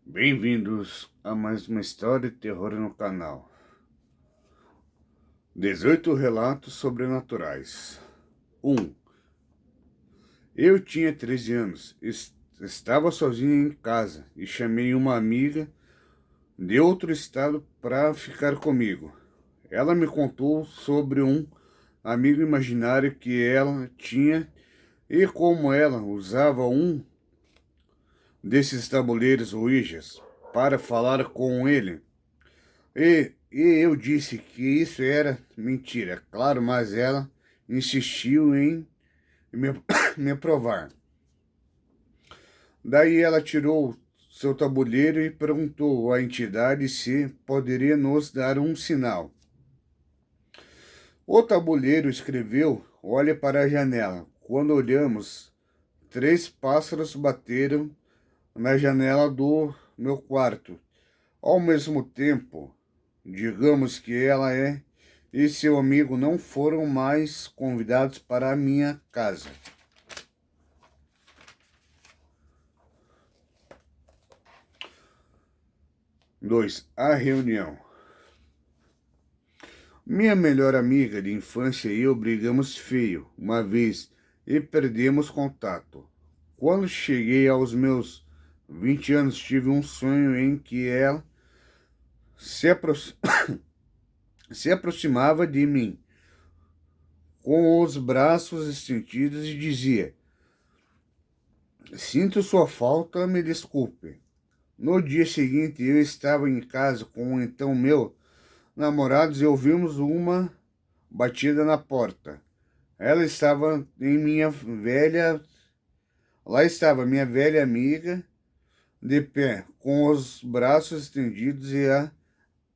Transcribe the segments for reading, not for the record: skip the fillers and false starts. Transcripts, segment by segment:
Bem-vindos a mais uma história de terror no canal. 18 relatos sobrenaturais. 1. Eu tinha 13 anos, estava sozinho em casa e chamei uma amiga de outro estado para ficar comigo. Ela me contou sobre um amigo imaginário que ela tinha e como ela usava um desses tabuleiros Ouijas para falar com ele. E eu disse que isso era mentira, claro, mas ela insistiu em me, me provar. Daí ela tirou seu tabuleiro e perguntou à entidade se poderia nos dar um sinal. O tabuleiro escreveu: olhe para a janela. Quando olhamos, 3 pássaros bateram na janela do meu quarto. Ao mesmo tempo, digamos que ela e seu amigo não foram mais convidados para a minha casa. 2. A reunião. Minha melhor amiga de infância e eu brigamos feio uma vez e perdemos contato. Quando cheguei aos meus 20 anos, tive um sonho em que ela se, se aproximava de mim com os braços estendidos e dizia: sinto sua falta, me desculpe. No dia seguinte, eu estava em casa com o então meu namorado e ouvimos uma batida na porta. Ela estava em minha velha... Lá estava minha velha amiga, de pé, com os braços estendidos, e a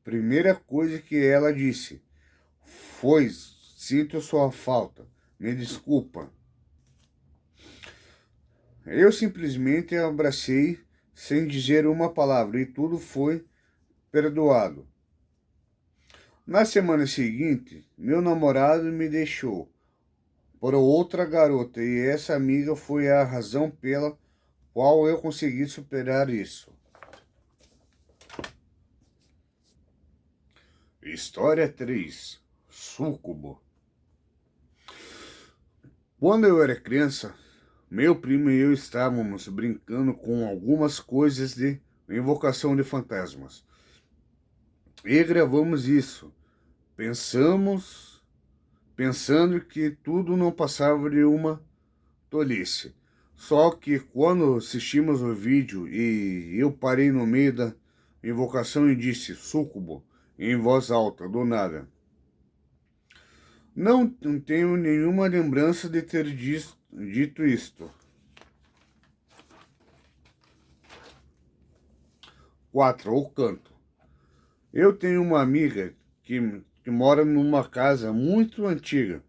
primeira coisa que ela disse foi: sinto sua falta, me desculpa. Eu simplesmente a abracei sem dizer uma palavra e tudo foi perdoado. Na semana seguinte, meu namorado me deixou por outra garota e essa amiga foi a razão pela qual eu consegui superar isso. História 3. Súcubo. Quando eu era criança, meu primo e eu estávamos brincando com algumas coisas de invocação de fantasmas. E gravamos isso. Pensando que tudo não passava de uma tolice. Só que quando assistimos o vídeo e eu parei no meio da invocação e disse súcubo em voz alta, do nada. Não tenho nenhuma lembrança de ter dito isto. 4. O canto. Eu tenho uma amiga que mora numa casa muito antiga.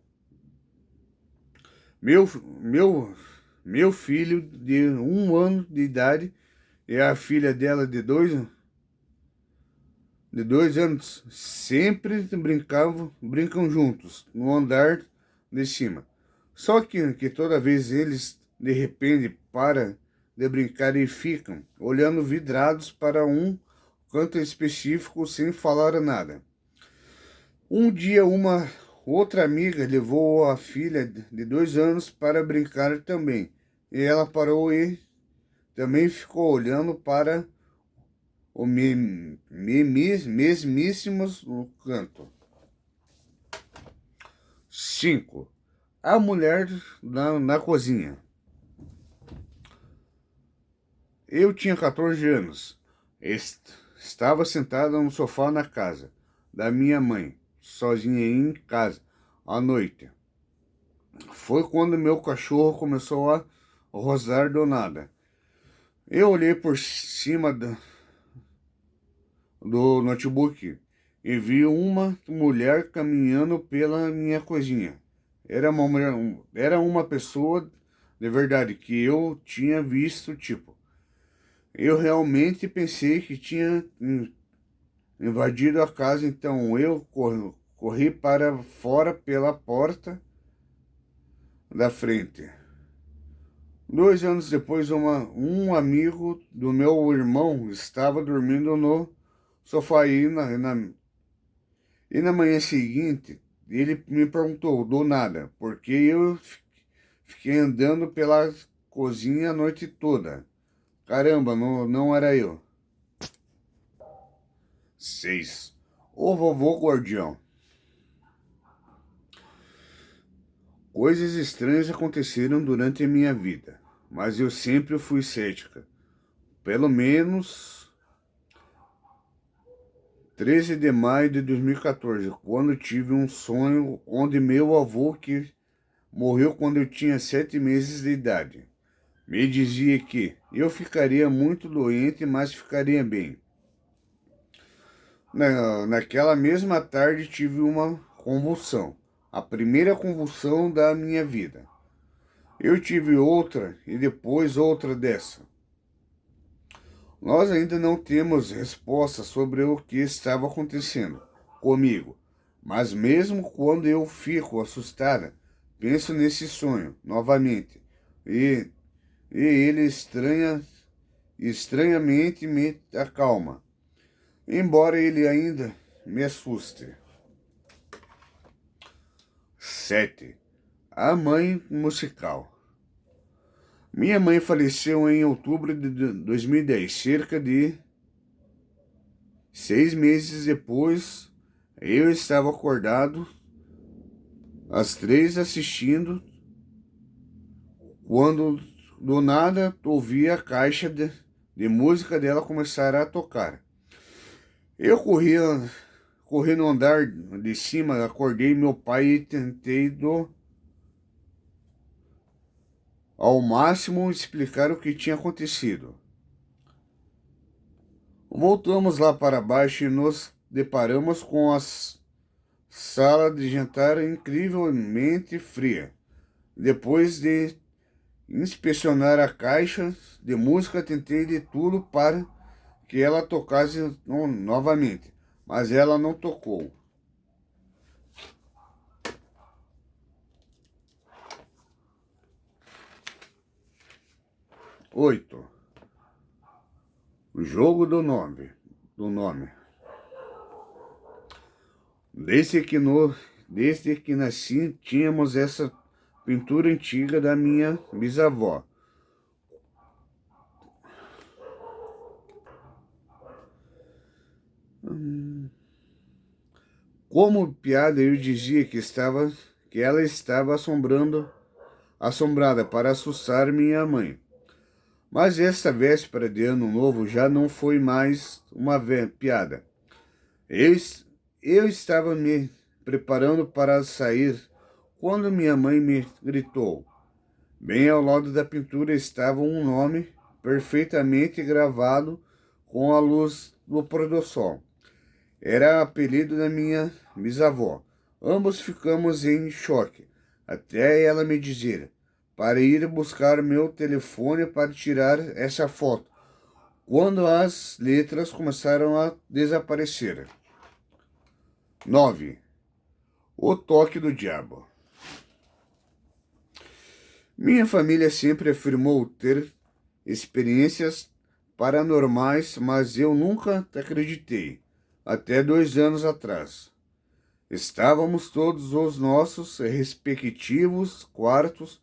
Meu, meu, meu filho de 1 ano de idade e a filha dela de 2 anos sempre brincam juntos no andar de cima. Só que toda vez eles de repente param de brincar e ficam olhando vidrados para um canto específico sem falar nada. Um dia uma outra amiga levou a filha de 2 anos para brincar também. E ela parou e também ficou olhando para o mesmíssimos no canto. 5. A mulher na cozinha. Eu tinha 14 anos. Estava sentada no sofá na casa da minha mãe, sozinha em casa, à noite. Foi quando meu cachorro começou a rosnar do nada. Eu olhei por cima do notebook e vi uma mulher caminhando pela minha cozinha. Era uma pessoa de verdade que eu tinha visto, tipo. Eu realmente pensei que tinha invadido a casa, então eu corri para fora pela porta da frente. 2 anos depois, um amigo do meu irmão estava dormindo no sofá e na manhã seguinte ele me perguntou do nada por que eu fiquei andando pela cozinha a noite toda. Caramba, não era eu. 6. O vovô Guardião. Coisas estranhas aconteceram durante a minha vida, mas eu sempre fui cética. Pelo menos 13 de maio de 2014, quando tive um sonho onde meu avô, que morreu quando eu tinha 7 meses de idade, me dizia que eu ficaria muito doente, mas ficaria bem. Naquela mesma tarde tive uma convulsão, a primeira convulsão da minha vida. Eu tive outra e depois outra dessa. Nós ainda não temos resposta sobre o que estava acontecendo comigo, mas mesmo quando eu fico assustada, penso nesse sonho novamente e, e ele estranhamente me acalma, embora ele ainda me assuste. 7. A mãe musical. Minha mãe faleceu em outubro de 2010, cerca de 6 meses depois. Eu estava acordado às 3 assistindo, quando do nada ouvi a caixa de música dela começar a tocar. Eu corri no andar de cima, acordei meu pai e tentei ao máximo explicar o que tinha acontecido. Voltamos lá para baixo e nos deparamos com a sala de jantar incrivelmente fria. Depois de inspecionar a caixa de música, tentei de tudo para que ela tocasse novamente, mas ela não tocou. 8. O jogo do nome. Desde que nasci, tínhamos essa pintura antiga da minha bisavó. Como piada, eu dizia que ela estava assombrada para assustar minha mãe. Mas esta véspera de Ano Novo já não foi mais uma piada. Eu, eu estava me preparando para sair quando minha mãe me gritou. Bem ao lado da pintura estava um nome perfeitamente gravado com a luz do pôr do sol. Era o apelido da minha bisavó. Ambos ficamos em choque, até ela me dizer para ir buscar meu telefone para tirar essa foto, quando as letras começaram a desaparecer. 9. O toque do diabo. Minha família sempre afirmou ter experiências paranormais, mas eu nunca acreditei. Até 2 anos atrás. Estávamos todos os nossos respectivos quartos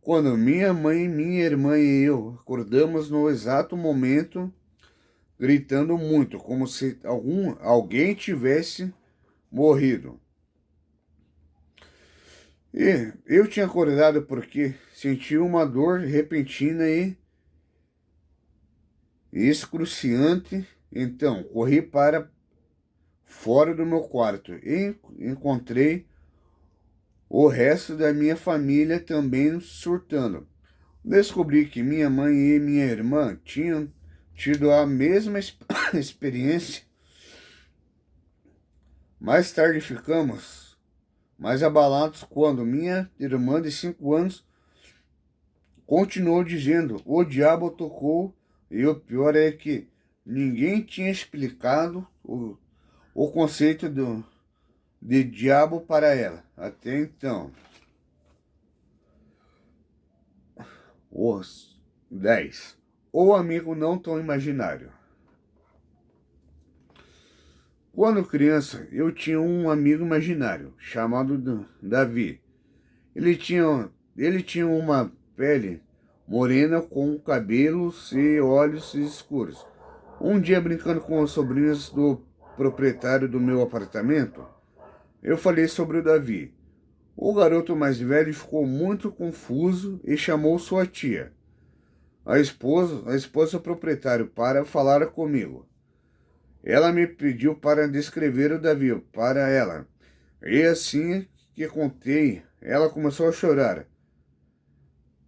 quando minha mãe, minha irmã e eu acordamos no exato momento, gritando muito, como se alguém tivesse morrido. E eu tinha acordado porque senti uma dor repentina e excruciante. Então, corri para fora do meu quarto e encontrei o resto da minha família também surtando. Descobri que minha mãe e minha irmã tinham tido a mesma experiência. Mais tarde ficamos mais abalados quando minha irmã de 5 anos continuou dizendo: o diabo tocou, e o pior é que ninguém tinha explicado o conceito de diabo para ela até então. Os 10. O amigo não tão imaginário. Quando criança, eu tinha um amigo imaginário, chamado Davi. Ele tinha uma pele morena com cabelos e olhos escuros. Um dia, brincando com os sobrinhos do proprietário do meu apartamento, eu falei sobre o Davi. O garoto mais velho ficou muito confuso e chamou sua tia, a esposa do proprietário, para falar comigo. Ela me pediu para descrever o Davi para ela. E assim que contei, ela começou a chorar.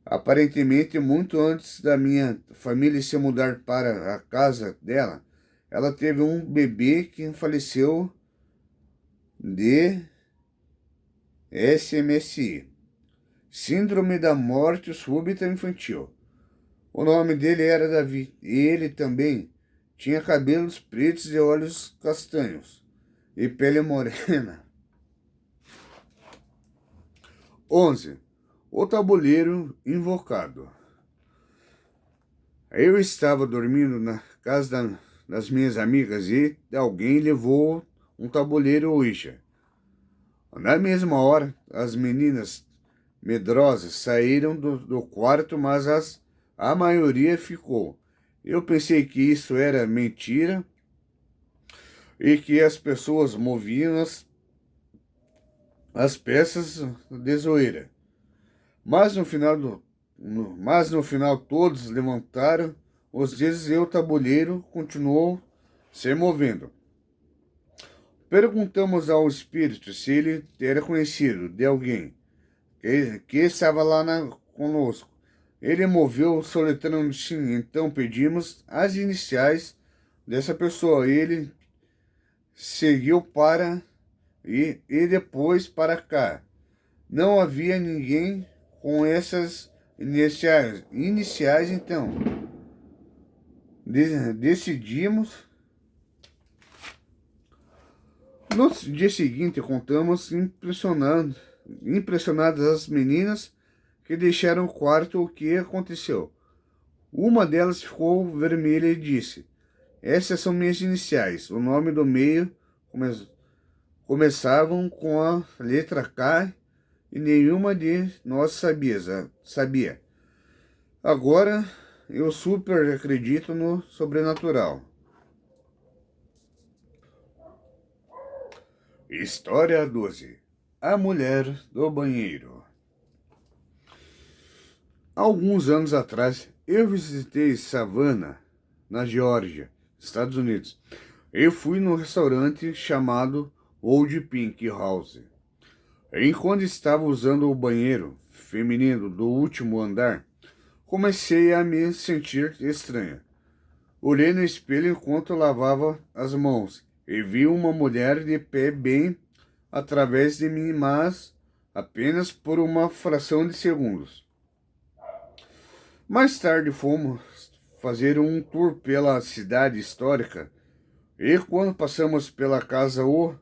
Aparentemente, muito antes da minha família se mudar para a casa dela, ela teve um bebê que faleceu de SMSI, Síndrome da Morte Súbita Infantil. O nome dele era Davi, e ele também tinha cabelos pretos e olhos castanhos, e pele morena. 11. O tabuleiro invocado. Eu estava dormindo na casa das minhas amigas e alguém levou um tabuleiro Ouija. Na mesma hora, as meninas medrosas saíram do quarto, mas a maioria ficou. Eu pensei que isso era mentira e que as pessoas moviam as peças de zoeira. Mas no final todos levantaram os dedos e o tabuleiro continuou se movendo. Perguntamos ao espírito se ele era conhecido de alguém que estava lá conosco. Ele moveu soletrando sim, então pedimos as iniciais dessa pessoa. Ele seguiu e depois para cá. Não havia ninguém com essas iniciais, então decidimos. No dia seguinte, contamos impressionadas as meninas que deixaram o quarto o que aconteceu. Uma delas ficou vermelha e disse: essas são minhas iniciais. O nome do meio começavam com a letra K e nenhuma de nós sabia. Agora eu super acredito no sobrenatural. História 12. A mulher do banheiro. Alguns anos atrás, eu visitei Savannah, na Geórgia, Estados Unidos. Eu fui num restaurante chamado Old Pink House. Enquanto estava usando o banheiro feminino do último andar, comecei a me sentir estranha. Olhei no espelho enquanto lavava as mãos e vi uma mulher de pé bem através de mim, mas apenas por uma fração de segundos. Mais tarde fomos fazer um tour pela cidade histórica e quando passamos pela casa, o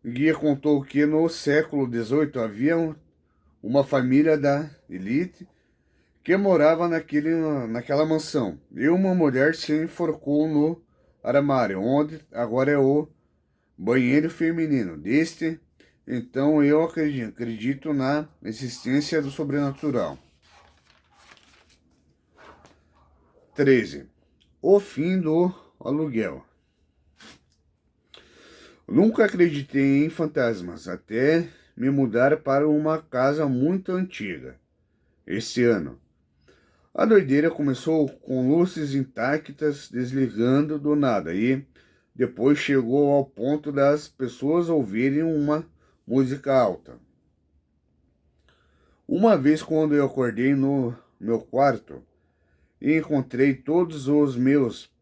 guia contou que no século XVIII havia uma família da elite que morava naquela mansão, e uma mulher se enforcou no armário, onde agora é o banheiro feminino. Então eu acredito na existência do sobrenatural. 13. O fim do aluguel. Nunca acreditei em fantasmas, até me mudar para uma casa muito antiga. Este ano, a doideira começou com luzes intactas desligando do nada e depois chegou ao ponto das pessoas ouvirem uma música alta. Uma vez, quando eu acordei no meu quarto e encontrei todos os meus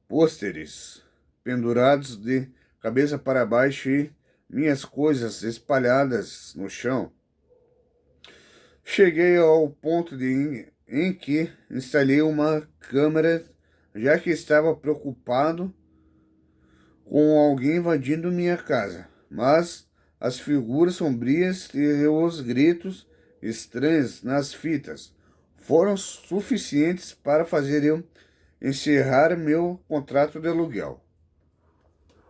pôsteres pendurados de cabeça para baixo e minhas coisas espalhadas no chão, cheguei ao ponto em que instalei uma câmera, já que estava preocupado com alguém invadindo minha casa. Mas as figuras sombrias e os gritos estranhos nas fitas foram suficientes para fazer eu encerrar meu contrato de aluguel.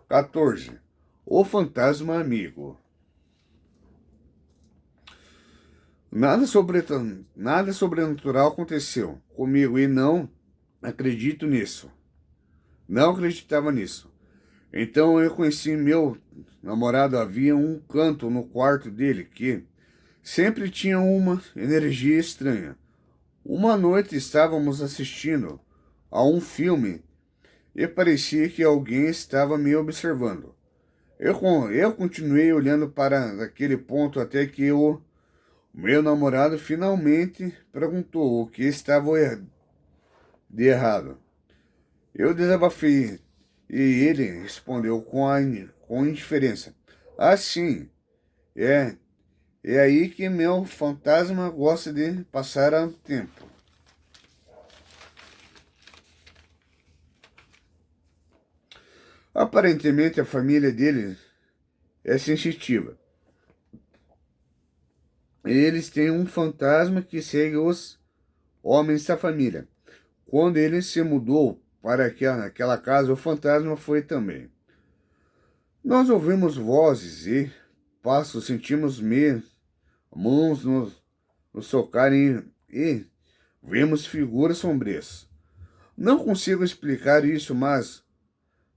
14. O fantasma amigo. Nada, nada sobrenatural aconteceu comigo e não acredito nisso. Não acreditava nisso. Então eu conheci meu namorado. Havia um canto no quarto dele que sempre tinha uma energia estranha. Uma noite estávamos assistindo a um filme e parecia que alguém estava me observando. Eu continuei olhando para aquele ponto até que o meu namorado finalmente perguntou o que estava de errado. Eu desabafei e ele respondeu com indiferença. Sim, é, é aí que meu fantasma gosta de passar o tempo. Aparentemente a família dele é sensitiva. Eles têm um fantasma que segue os homens da família. Quando ele se mudou para aquela casa, o fantasma foi também. Nós ouvimos vozes e passos, sentimos mãos nos socarem e vemos figuras sombrias. Não consigo explicar isso, mas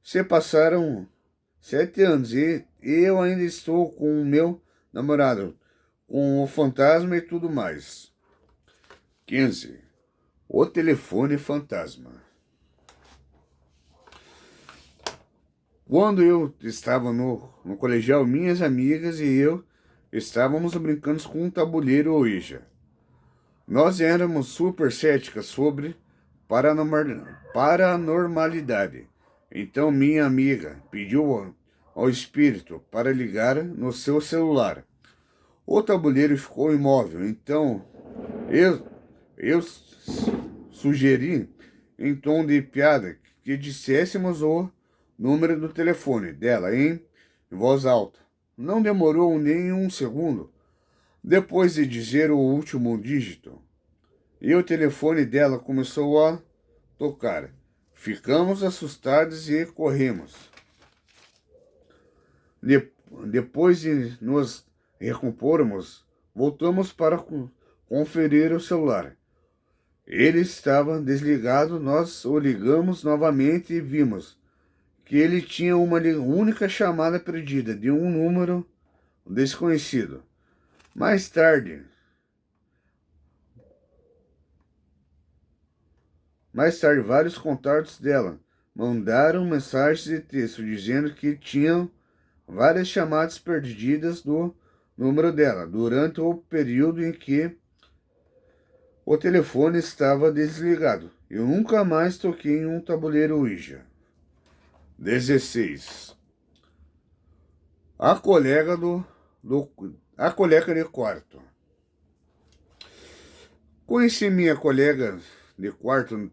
se passaram 7 anos e eu ainda estou com o meu namorado, com o fantasma e tudo mais. 15. O telefone fantasma. Quando eu estava no colegial, minhas amigas e eu estávamos brincando com um tabuleiro Ouija. Nós éramos super céticas sobre paranormalidade. Então minha amiga pediu ao espírito para ligar no seu celular. O tabuleiro ficou imóvel, então eu sugeri, em tom de piada, que disséssemos o número do telefone dela em voz alta. Não demorou nem um segundo. Depois de dizer o último dígito, e o telefone dela começou a tocar. Ficamos assustados e corremos. Depois de nos recompormos, voltamos para conferir o celular. Ele estava desligado. Nós o ligamos novamente e vimos que ele tinha uma única chamada perdida de um número desconhecido. Mais tarde, vários contatos dela mandaram mensagens de texto dizendo que tinham várias chamadas perdidas do número dela durante o período em que o telefone estava desligado. Eu nunca mais toquei em um tabuleiro Ouija. 16. A colega a colega de quarto. Conheci minha colega de quarto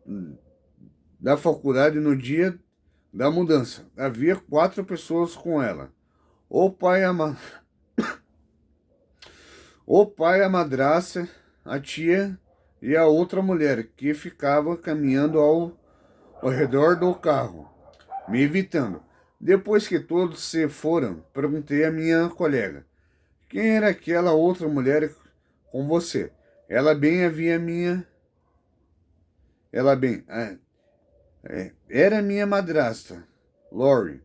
da faculdade no dia da mudança. Havia 4 pessoas com ela. O pai, a madrasta, a tia e a outra mulher que ficava caminhando ao redor do carro, me evitando. Depois que todos se foram, perguntei à minha colega: quem era aquela outra mulher com você? Ela bem havia minha. Ela bem. Era minha madrasta, Lori,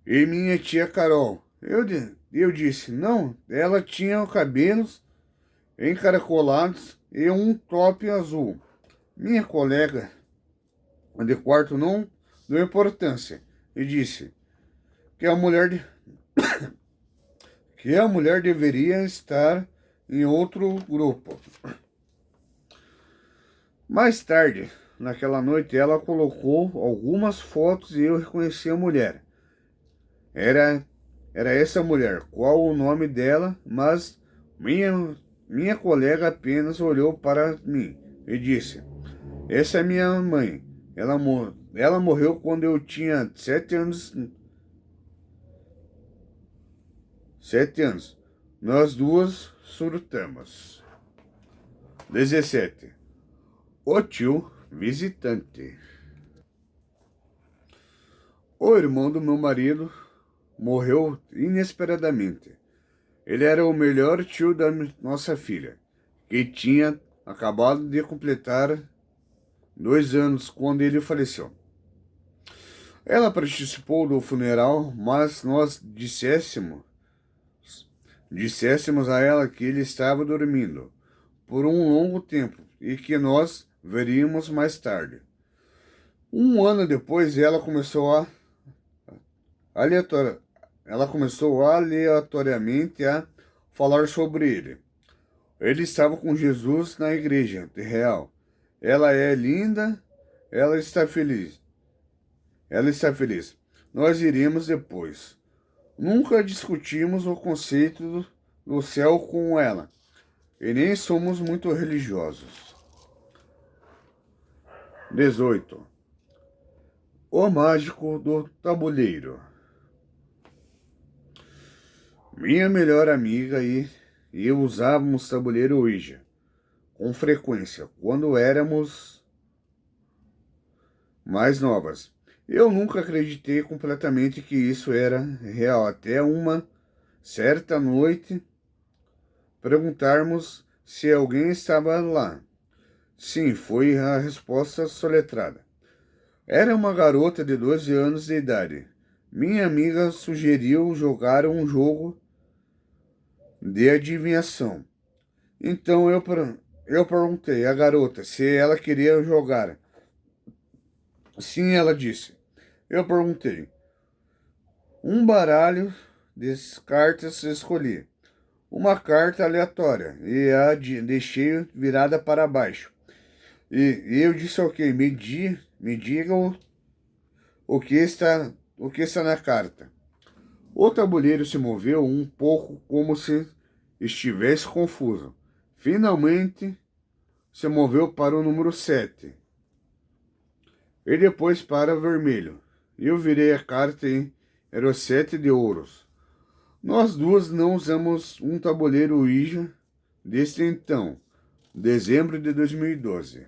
e minha tia Carol. Eu disse: não, ela tinha cabelos encaracolados e um top azul. Minha colega de quarto não deu importância e disse que que a mulher deveria estar em outro grupo. Mais tarde, naquela noite, ela colocou algumas fotos e eu reconheci a mulher. Era, era essa mulher. Qual o nome dela? Mas minha colega apenas olhou para mim e disse: essa é minha mãe. Ela morreu quando eu tinha 7 anos. 7 anos. Nós duas surtamos. 17. O tio visitante. O irmão do meu marido morreu inesperadamente. Ele era o melhor tio da nossa filha, que tinha acabado de completar 2 anos quando ele faleceu. Ela participou do funeral, mas nós dissessemos a ela que ele estava dormindo por um longo tempo e que nós veríamos mais tarde. 1 ano depois, aleator- ela começou aleatoriamente a falar sobre ele. Ele estava com Jesus na igreja real. Ela é linda, ela está feliz. Ela está feliz. Nós iremos depois. Nunca discutimos o conceito do céu com ela. E nem somos muito religiosos. 18. O mágico do tabuleiro. Minha melhor amiga e eu usávamos tabuleiro Ouija com frequência quando éramos mais novas. Eu nunca acreditei completamente que isso era real, até uma certa noite perguntarmos se alguém estava lá. Sim, foi a resposta soletrada. Era uma garota de 12 anos de idade. Minha amiga sugeriu jogar um jogo de adivinhação. Então eu perguntei à garota se ela queria jogar. Sim, ela disse. Eu perguntei. Um baralho de cartas escolhi. Uma carta aleatória e a deixei virada para baixo. E eu disse, ok, me diga o que está na carta. O tabuleiro se moveu um pouco como se estivesse confuso. Finalmente se moveu para o número 7 e depois para o vermelho. Eu virei a carta e era o 7 de ouros. Nós duas não usamos um tabuleiro Ouija desde então, dezembro de 2012.